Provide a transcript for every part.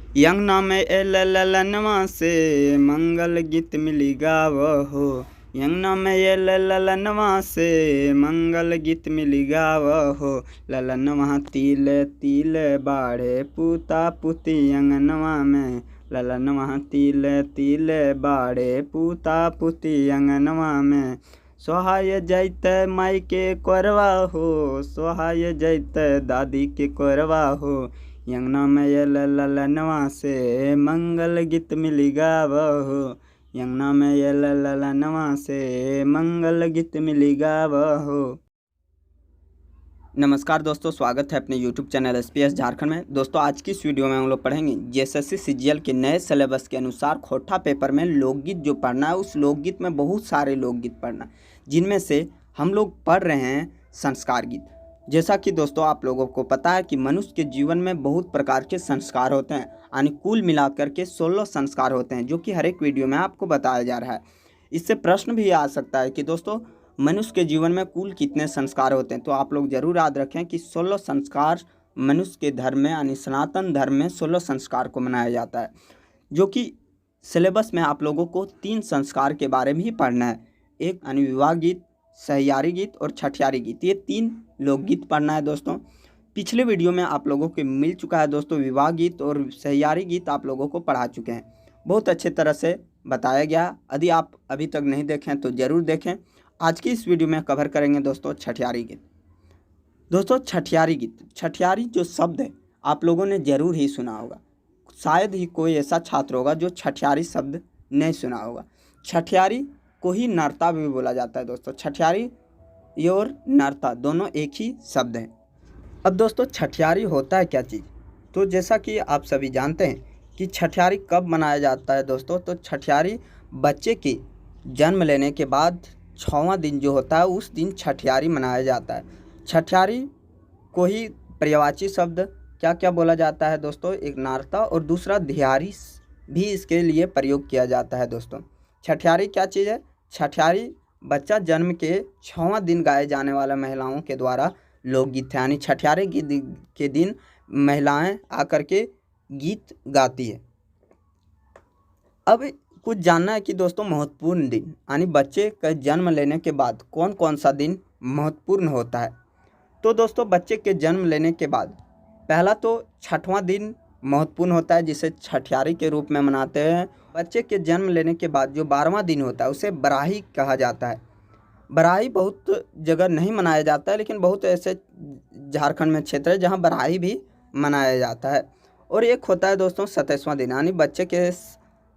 यंगना में ललनवा से मंगल गीत मिली गावहो। यंगना में ललनवा से मंगल गीत मिली गावहो। ललनवा तिले तिले बाढ़े पूता पुती अंगनवा में। ललनवा तिले तिले बाढ़े पूता पुती अंगनवा में। सोहाय जैते माई के कोरवा हो, सोहाय जैते दादी के कोरवा हो। यंगना में ललनवा से मंगल गीत मिली गावहो। यंगना में ललनवा से मंगल गीत मिली गावहो। नमस्कार दोस्तों, स्वागत है अपने YouTube चैनल SPS झारखंड में। दोस्तों आज की इस वीडियो में हम लोग पढ़ेंगे JSSC CGL के नए सिलेबस के अनुसार खोटा पेपर में लोकगीत जो पढ़ना है, उस लोकगीत में बहुत सारे लोकगीत पढ़ना है, जिनमें से हम लोग पढ़ रहे हैं संस्कार गीत। जैसा कि दोस्तों आप लोगों को पता है कि मनुष्य के जीवन में बहुत प्रकार के संस्कार होते हैं, यानी कुल मिलाकर के 16 संस्कार होते हैं, जो कि हर एक वीडियो में आपको बताया जा रहा है। इससे प्रश्न भी आ सकता है कि दोस्तों मनुष्य के जीवन में कुल कितने संस्कार होते हैं। तो आप लोग जरूर याद रखें कि 16 संस्कार मनुष्य के धर्म में, यानी सनातन धर्म में 16 संस्कार को मनाया जाता है, जो कि सिलेबस में आप लोगों को 3 संस्कार के बारे में ही पढ़ना है। एक यानी विवाह गीत, सहियारी गीत और छठियारी गीत, ये 3 लोकगीत पढ़ना है दोस्तों। पिछले वीडियो में आप लोगों को मिल चुका है दोस्तों, विवाह गीत और सहियारी गीत आप लोगों को पढ़ा चुके हैं, बहुत अच्छे तरह से बताया गया। यदि आप अभी तक नहीं देखें तो ज़रूर देखें। आज की इस वीडियो में कवर करेंगे दोस्तों छठियारी गीत। दोस्तों छठियारी गीत, छठियारी जो शब्द है आप लोगों ने ज़रूर ही सुना होगा, शायद ही कोई ऐसा छात्र होगा जो छठियारी शब्द नहीं सुना होगा। छठियारी को ही नर्ता भी बोला जाता है दोस्तों। छठियारी और नर्ता दोनों एक ही शब्द हैं। अब दोस्तों छठियारी होता है क्या चीज़, तो जैसा कि आप सभी जानते हैं कि छठियारी कब मनाया जाता है दोस्तों। तो छठियारी बच्चे के जन्म लेने के बाद 6वां दिन जो होता है उस दिन छठियारी मनाया जाता है। छठियारी को ही पर्यायवाची शब्द क्या क्या बोला जाता है दोस्तों, एक नारता और दूसरा धियारी भी इसके लिए प्रयोग किया जाता है दोस्तों। छठियारी क्या चीज़ है, छठियारी बच्चा जन्म के 6वां दिन गाए जाने वाला महिलाओं के द्वारा लोकगीत है, यानी छठियारी के दिन महिलाएं आकर के गीत गाती है। अब कुछ जानना है कि दोस्तों महत्वपूर्ण दिन, यानी बच्चे का जन्म लेने के बाद कौन कौन सा दिन महत्वपूर्ण होता है। तो दोस्तों बच्चे के जन्म लेने के बाद पहला तो 6वां दिन महत्वपूर्ण होता है, जिसे छठियारी के रूप में मनाते हैं। बच्चे के जन्म लेने के बाद जो 12वां दिन होता है उसे बराही कहा जाता है। बराही बहुत जगह नहीं मनाया जाता है, लेकिन बहुत ऐसे झारखंड में क्षेत्र है जहाँ बराही भी मनाया जाता है। और एक होता है दोस्तों 27वां दिन, यानी बच्चे के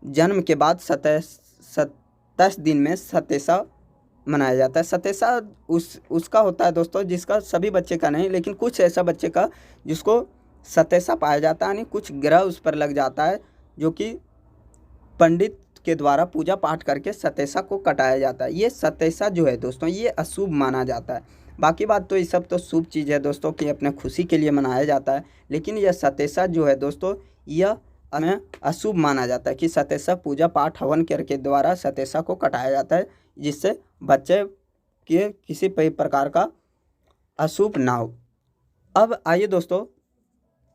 जन्म के बाद 27 दिन में सतेसा मनाया जाता है। सतेसा उसका होता है दोस्तों जिसका सभी बच्चे का नहीं, लेकिन कुछ ऐसा बच्चे का जिसको सतेसा पाया जाता है, यानी कुछ ग्रह उस पर लग जाता है, जो कि पंडित के द्वारा पूजा पाठ करके सतेसा को कटाया जाता है। ये सतेसा जो है दोस्तों ये अशुभ माना जाता है। बाकी बात तो ये सब तो शुभ चीज़ है दोस्तों कि अपने खुशी के लिए मनाया जाता है, लेकिन यह सतेसा जो है दोस्तों यह हमें अशुभ माना जाता है कि सतेसा पूजा पाठ हवन के द्वारा सतेसा को कटाया जाता है, जिससे बच्चे के किसी प्रकार का अशुभ ना हो। अब आइए दोस्तों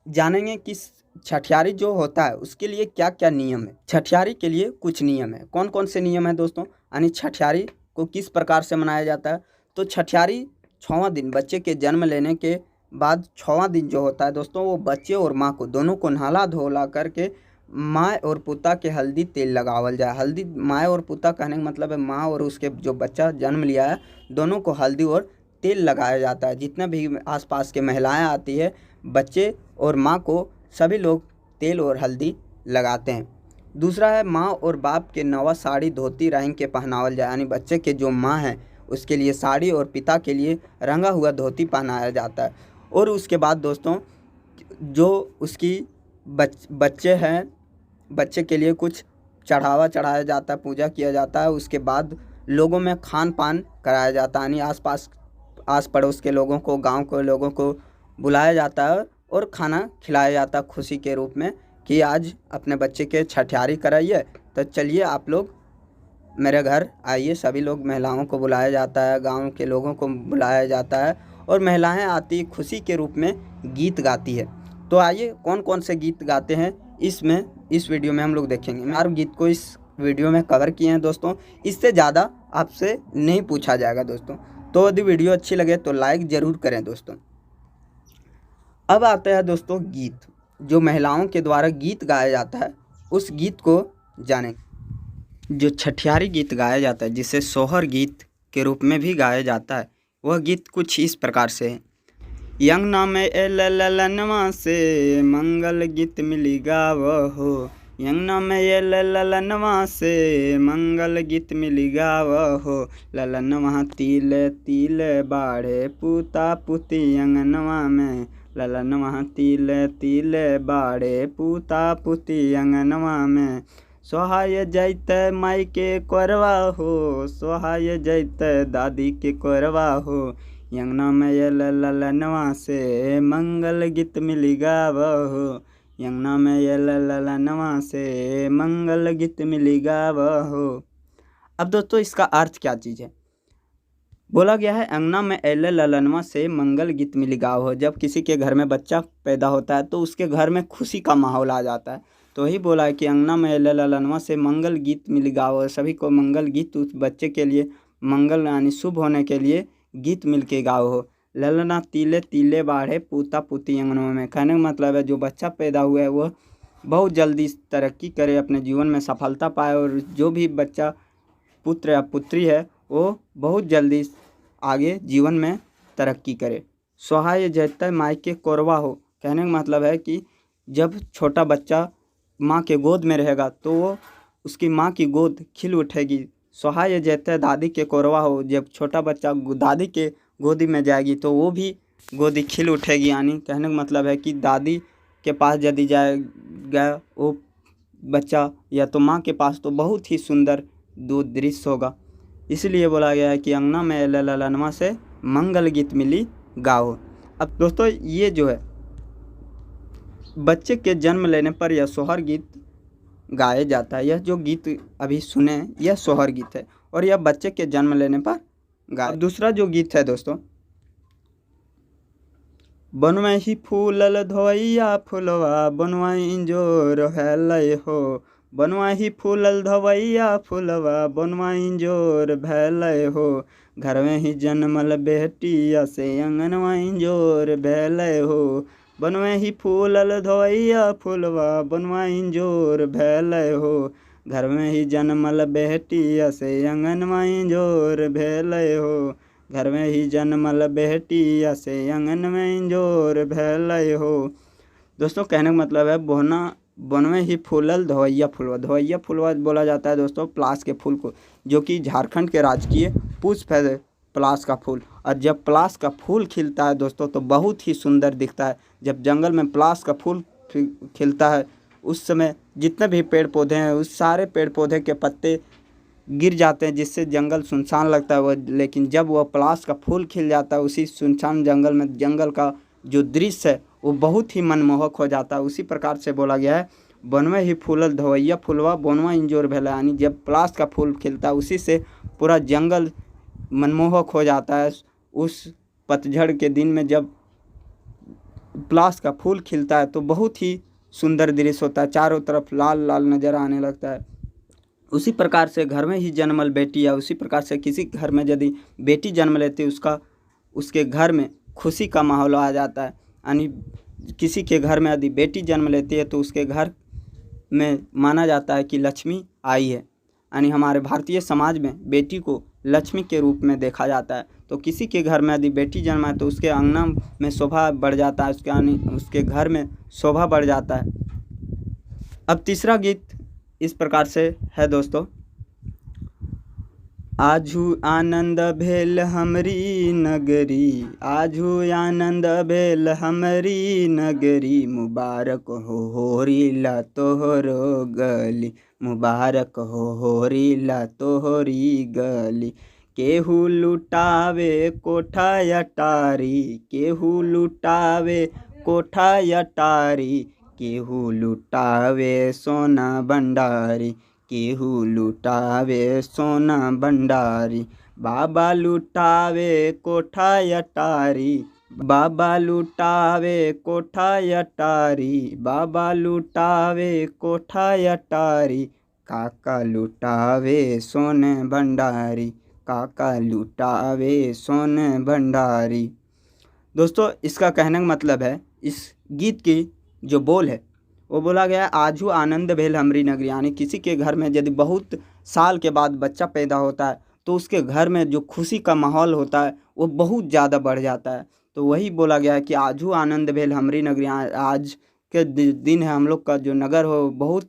जानेंगे कि छठियारी जो होता है उसके लिए क्या क्या नियम है। छठियारी के लिए कुछ नियम है। कौन कौन से नियम है दोस्तों, यानी छठियारी को किस प्रकार से मनाया जाता है। तो छठियारी 6वां दिन बच्चे के जन्म लेने के बाद 6वां दिन जो होता है दोस्तों वो बच्चे और माँ को दोनों को नहाला धोला करके माँ और पुता के हल्दी तेल लगावल जाए। हल्दी माँ और पुता कहने का मतलब है माँ और उसके जो बच्चा जन्म लिया है दोनों को हल्दी और तेल लगाया जाता है। जितने भी आसपास के महिलाएं आती है, बच्चे और माँ को सभी लोग तेल और हल्दी लगाते हैं। दूसरा है माँ और बाप के नवा साड़ी धोती रंग के पहनावल जाए, यानी बच्चे के जो माँ हैं उसके लिए साड़ी और पिता के लिए रंगा हुआ धोती पहनाया जाता है। और उसके बाद दोस्तों जो उसकी बच्चे हैं, बच्चे के लिए कुछ चढ़ावा चढ़ाया जाता है, पूजा किया जाता है। उसके बाद लोगों में खान पान कराया जाता है, यानी आस पड़ोस के लोगों को, गांव के लोगों को बुलाया जाता है और खाना खिलाया जाता है खुशी के रूप में कि आज अपने बच्चे के छठियारी कराइए, तो चलिए आप लोग मेरे घर आइए। सभी लोग महिलाओं को बुलाया जाता है, गांव के लोगों को बुलाया जाता है और महिलाएं आती खुशी के रूप में गीत गाती है। तो आइए कौन कौन से गीत गाते हैं इस वीडियो में हम लोग देखेंगे। हर गीत को इस वीडियो में कवर किए हैं दोस्तों, इससे ज़्यादा आपसे नहीं पूछा जाएगा दोस्तों। तो यदि वीडियो अच्छी लगे तो लाइक ज़रूर करें दोस्तों। अब आता है दोस्तों गीत, जो महिलाओं के द्वारा गीत गाया जाता है उस गीत को जानें। जो छठियारी गीत गाया जाता है, जिसे सोहर गीत के रूप में भी गाया जाता है, वह गीत कुछ इस प्रकार से है। यंगना में ललनवा से मंगल गीत मिली गावहो, यंगना में ललनवा से मंगल गीत मिली गावहो, ललनवा तिले तिले बाढ़े पूता पुती यंगनवा में, ललनवा तिले तिले बाढ़े पूता पुती अंगनवा में, सोहाय जैते माई के कोरवा हो, सोहाय जैते दादी के कोरवा हो, यंगना में ललनवा से मंगल गीत मिली गावहो, यंगना में ललनवा से मंगल गीत मिली गावहो। अब दोस्तों इसका अर्थ क्या चीज़ है? बोला गया है अंगना में ललनवा से मंगल गीत मिली गावहो। जब किसी के घर में बच्चा पैदा होता है तो उसके घर में खुशी का माहौल आ जाता है, तो यही बोला है कि अंगना में ललनवा से मंगल गीत मिली गावहो। सभी को मंगल गीत उस बच्चे के लिए मंगल यानी शुभ होने के लिए गीत मिल के गाओ हो। ललना तिले तिले बाढ़े पूता पुती अंगनों में, कहने का मतलब है जो बच्चा पैदा हुआ है वह बहुत जल्दी तरक्की करे, अपने जीवन में सफलता पाए, और जो भी बच्चा पुत्र या पुत्री है वो बहुत जल्दी आगे जीवन में तरक्की करे। सोहाय जैते माई के कोरवा हो, कहने का मतलब है कि जब छोटा बच्चा माँ के गोद में रहेगा तो वो उसकी माँ की गोद खिल उठेगी। सोहाय जैते दादी के कोरवा हो, जब छोटा बच्चा दादी के गोदी में जाएगी तो वो भी गोदी खिल उठेगी, यानी कहने का मतलब है कि दादी के पास यदि जाएगा वो बच्चा या तो माँ के पास, तो बहुत ही सुंदर दो दृश्य होगा। इसलिए बोला गया है कि अंगना में ललनवा से मंगल गीत मिली गाओ। अब दोस्तों ये जो है बच्चे के जन्म लेने पर यह सोहर गीत गाया जाता है। यह जो गीत अभी सुने यह सोहर गीत है और यह बच्चे के जन्म लेने पर गाया। दूसरा जो गीत है दोस्तों, बनवाई ही फूलल धोइया फुलवा बनवाई इंजोर भैलय हो, बनवाई ही फूलल धोइया फुलवा बनवाई इंजोर भैलय हो, घर में ही जन्मल बेटिया से अंगनवा इंजोर भैलय हो, बनवे ही फूलल धोइया फुलवा बनवाई इंजोर भैलय हो, घर में ही जन्मल बेटिया से अंगनवा इंजोर भैलय हो, घर में ही जन्मल बेटिया से अंगन में इंजोर भैलय हो। दोस्तों कहने का मतलब है बनवे ही फूलल धोइया फुलवा। धोइया फुलवा बोला जाता है दोस्तों पलाश के फूल को, जो कि झारखंड के राजकीय पुष्प है पलाश का फूल। और जब पलाश का फूल खिलता है दोस्तों तो बहुत ही सुंदर दिखता है। जब जंगल में पलाश का फूल खिलता है उस समय जितने भी पेड़ पौधे हैं उस सारे पेड़ पौधे के पत्ते गिर जाते हैं, जिससे जंगल सुनसान लगता है वो। लेकिन जब वह पलाश का फूल खिल जाता है उसी सुनसान जंगल में, जंगल का जो दृश्य है वो बहुत ही मनमोहक हो जाता है। उसी प्रकार से बोला गया है बनवे ही फूलल धोइया फुलवा बनवा इंजोर भैला, यानी जब पलाश का फूल खिलता है उसी से पूरा जंगल मनमोहक हो जाता है। उस पतझड़ के दिन में जब पलाश का फूल खिलता है तो बहुत ही सुंदर दृश्य होता है, चारों तरफ लाल लाल नज़र आने लगता है। उसी प्रकार से घर में ही जन्मल बेटी, या उसी प्रकार से किसी घर में यदि बेटी जन्म लेती है उसके घर में खुशी का माहौल आ जाता है। यानी किसी के घर में यदि बेटी जन्म लेती है तो उसके घर में माना जाता है कि लक्ष्मी आई है। यानी हमारे भारतीय समाज में बेटी को लक्ष्मी के रूप में देखा जाता है। तो किसी के घर में यदि बेटी जन्माए तो उसके अंगना में शोभा बढ़ जाता है, उसके घर में शोभा बढ़ जाता है। अब तीसरा गीत इस प्रकार से है दोस्तों, आजू आनंद भेल हमरी नगरी, आजू आनंद भेल हमरी नगरी, मुबारक हो होरीला तोहरो गली, मुबारक हो होरीला तोहरी गली, केहू लुटावे कोठा अटारी, केहू लुटावे कोठा अटारी, केहू लुटावे सोना भंडारी, केहू लुटावे सोना भंडारी, बाबा लुटावे कोठा अटारी, बाबा लुटावे कोठा अटारी, बाबा लुटावे कोठा अटारी, काका लुटावे सोने भंडारी, काका लुटावे सोने भंडारी। दोस्तों इसका कहने का मतलब है, इस गीत की जो बोल है वो बोला गया, आजू आनंद भेल हमरी नगरी, यानी किसी के घर में यदि बहुत साल के बाद बच्चा पैदा होता है तो उसके घर में जो खुशी का माहौल होता है वो बहुत ज़्यादा बढ़ जाता है। तो वही बोला गया है कि आजू आनंद भेल हमरी नगरी, आज के दिन है हम लोग का जो नगर हो बहुत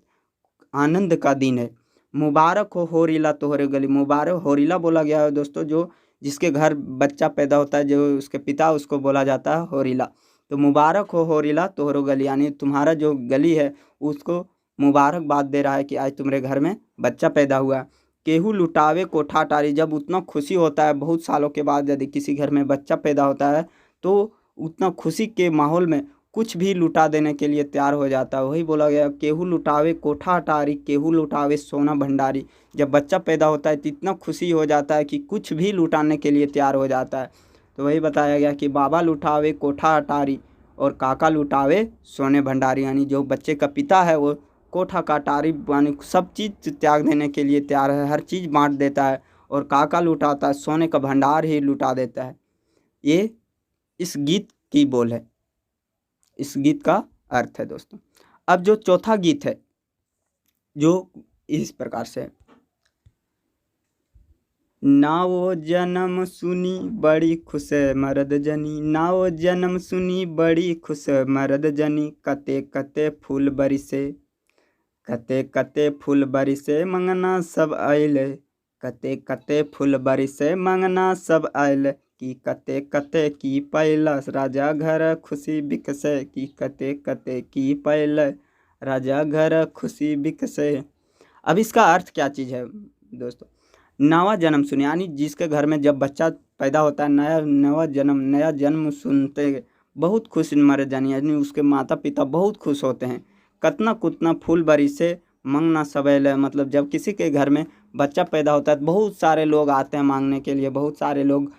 आनंद का दिन है। मुबारक हो होरीला तोहरे गली, मुबारक होरीला बोला गया है दोस्तों, जो जिसके घर बच्चा पैदा होता है, जो उसके पिता, उसको बोला जाता है होरीला। तो मुबारक हो होरीला तोहरो गली, यानी तुम्हारा जो गली है उसको मुबारकबाद दे रहा है कि आज तुम्हारे घर में बच्चा पैदा हुआ। केहू लुटावे कोठा अटारी, जब उतना खुशी होता है बहुत सालों के बाद यदि किसी घर में बच्चा पैदा होता है तो उतना खुशी के माहौल में कुछ भी लुटा देने के लिए तैयार हो जाता है। वही बोला गया, केहू लुटावे कोठा अटारी, केहू लुटावे सोना भंडारी। जब बच्चा पैदा होता है तो इतना खुशी हो जाता है कि कुछ भी लुटाने के लिए तैयार हो जाता है। तो वही बताया गया कि बाबा लुटावे कोठा अटारी और काका लुटावे सोने भंडारी, यानी जो बच्चे का पिता है वो कोठा का अटारी यानी सब चीज़ त्याग देने के लिए तैयार है, हर चीज़ बांट देता है, और काका लुटाता है सोने का भंडार ही लुटा देता है। ये इस गीत की बोल है, इस गीत का अर्थ है दोस्तों। अब जो चौथा गीत है जो इस प्रकार से है, नाओ जन्म सुनी बड़ी खुश मर्द जनी, नाओ जन्म सुनी बड़ी खुश मर्द जनी, कते कते फूल बरिसे, कते कते फूल बरिसे मंगना सब आयल, कते कते फूल बरिसे मंगना सब आयल, की कते कते की पैल राजा घर खुशी बिकसे, की कते कते की पैल राजा घर खुशी बिकसे। अब इसका अर्थ क्या चीज़ है दोस्तों, नवा जन्म सुने, यानी जिसके घर में जब बच्चा पैदा होता है, नया जन्म सुनते बहुत खुश मर जानी, यानी उसके माता पिता बहुत खुश होते हैं। कतना कुतना फूल बरिसे मंगना सबैल, मतलब जब किसी के घर में बच्चा पैदा होता है तो बहुत सारे लोग आते हैं मांगने के लिए, बहुत सारे लोग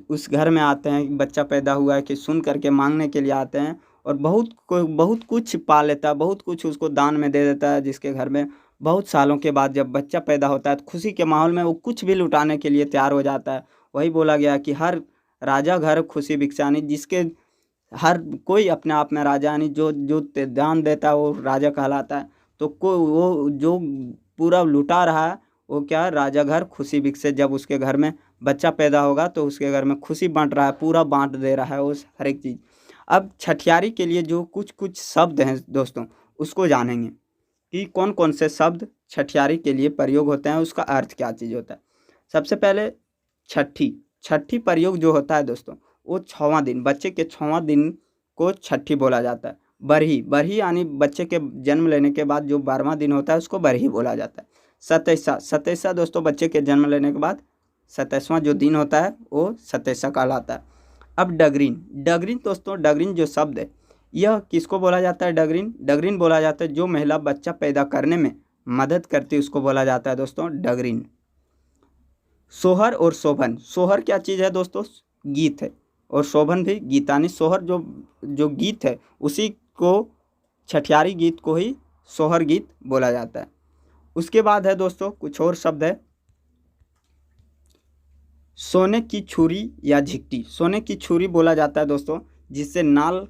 उस घर में आते हैं, बच्चा पैदा हुआ है कि सुन करके मांगने के लिए आते हैं, और बहुत कुछ पा लेता है, बहुत कुछ उसको दान में दे देता है। जिसके घर में बहुत सालों के बाद जब बच्चा पैदा होता है तो खुशी के माहौल में वो कुछ भी लुटाने के लिए तैयार हो जाता है। वही बोला गया कि हर राजा घर खुशी भिक्षानी, जिसके हर कोई अपने आप में राजा, यानी जो जो दान देता है वो राजा कहलाता है। तो वो जो पूरा लुटा रहा है वो क्या, राजा घर खुशी भिक्षे, जब उसके घर में बच्चा पैदा होगा तो उसके घर में खुशी बांट रहा है, पूरा बांट दे रहा है उस हर एक चीज़। अब छठियारी के लिए जो कुछ कुछ शब्द हैं दोस्तों उसको जानेंगे कि कौन कौन से शब्द छठियारी के लिए प्रयोग होते हैं, उसका अर्थ क्या चीज़ होता है। सबसे पहले छठी प्रयोग जो होता है दोस्तों, वो 6वां दिन, बच्चे के 6वां दिन को छठी बोला जाता है। बरही यानी बच्चे के जन्म लेने के बाद जो 12वां दिन होता है उसको बरही बोला जाता है। सतैसा दोस्तों बच्चे के जन्म लेने के बाद 27वां जो दिन होता है वो सतैसा कहलाता है। अब डगरीन दोस्तों, डगरीन जो शब्द है यह किसको बोला जाता है, डगरीन बोला जाता है जो महिला बच्चा पैदा करने में मदद करती है उसको बोला जाता है दोस्तों डगरीन। सोहर और शोभन, सोहर क्या चीज़ है दोस्तों, गीत है, और शोभन भी गीत, यानी सोहर जो गीत है उसी को, छठियारी गीत को ही सोहर गीत बोला जाता है। उसके बाद है दोस्तों कुछ और शब्द है, सोने की छुरी या झिकटी, सोने की छुरी बोला जाता है दोस्तों जिससे नाल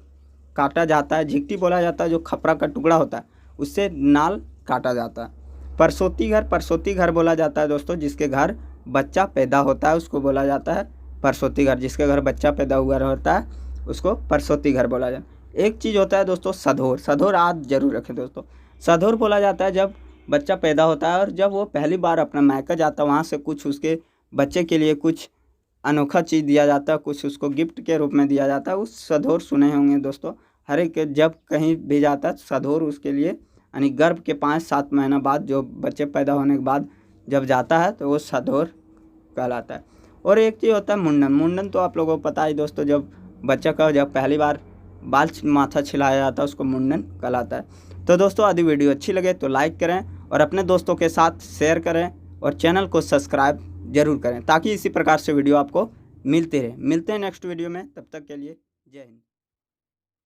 काटा जाता है, झिकटी बोला जाता है जो खपरा का टुकड़ा होता है उससे नाल काटा जाता है। परसोती घर बोला जाता है दोस्तों जिसके घर बच्चा पैदा होता है उसको बोला जाता है परसोती घर, जिसके घर बच्चा पैदा हुआ होता है उसको परसोती घर बोला जाता है। एक चीज़ होता है दोस्तों सधोर आज जरूर रखें दोस्तों, सधोर बोला जाता है जब बच्चा पैदा होता है और जब वो पहली बार अपना मायका जाता है वहाँ से कुछ उसके बच्चे के लिए कुछ अनोखा चीज़ दिया जाता है, कुछ उसको गिफ्ट के रूप में दिया जाता है, उस सधोर सुने होंगे दोस्तों। हर एक जब कहीं भी जाता है सधोर उसके लिए, यानी गर्भ के 5-7 महीना बाद जो बच्चे पैदा होने के बाद जब जाता है तो वो सधोर कहलाता है। और एक चीज़ होता है मुंडन तो आप लोगों को पता ही दोस्तों, जब बच्चा का जब पहली बार बाल माथा छिलाया जाता है उसको मुंडन कहलाता है। तो दोस्तों यदि वीडियो अच्छी लगे तो लाइक करें और अपने दोस्तों के साथ शेयर करें और चैनल को सब्सक्राइब जरूर करें ताकि इसी प्रकार से वीडियो आपको मिलते रहे। मिलते हैं नेक्स्ट वीडियो में, तब तक के लिए। जय हिंद।